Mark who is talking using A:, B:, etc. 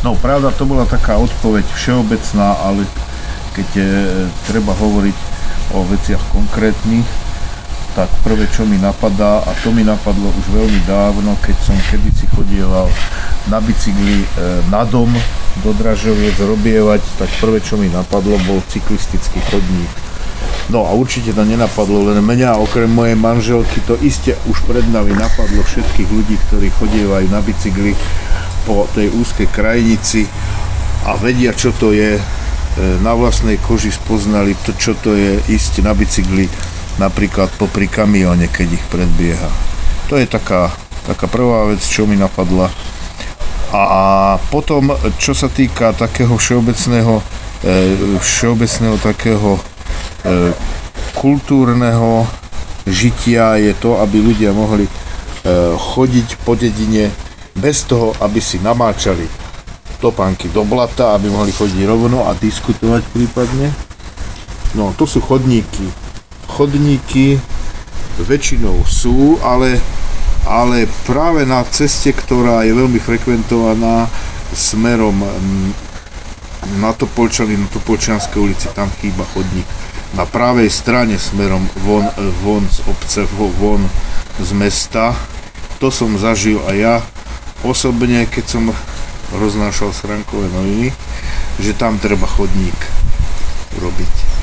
A: No pravda, to bola taká odpoveď všeobecná, ale keď treba hovoriť o veciach konkrétnych, tak prvé, čo mi napadá, a to mi napadlo už veľmi dávno, keď som kedysi chodieval na bicykli na dom do Dražoviec robievať, tak prvé, čo mi napadlo, bol cyklistický chodník. No a určite to nenapadlo len mňa, okrem mojej manželky, to iste už pred nami napadlo všetkých ľudí, ktorí chodievajú na bicykli po tej úzkej krajnici a vedia, čo to je, na vlastnej koži spoznali to, čo to je ísť na bicykli napríklad popri kamióne, keď ich predbieha. To je taká prvá vec, čo mi napadla. A potom, čo sa týka takého všeobecného takého kultúrneho žitia, je to, aby ľudia mohli chodiť po dedine bez toho, aby si namáčali topánky do blata, aby mohli chodiť rovno a diskutovať prípadne. No, to sú chodníky. Chodníky väčšinou sú, ale práve na ceste, ktorá je veľmi frekventovaná smerom na Topolčany, na Topolčianskej ulici, tam chýba chodník. Na pravej strane smerom von z obce, von z mesta. To som zažil aj ja osobne, keď som roznášal schránkové noviny, že tam treba chodník urobiť.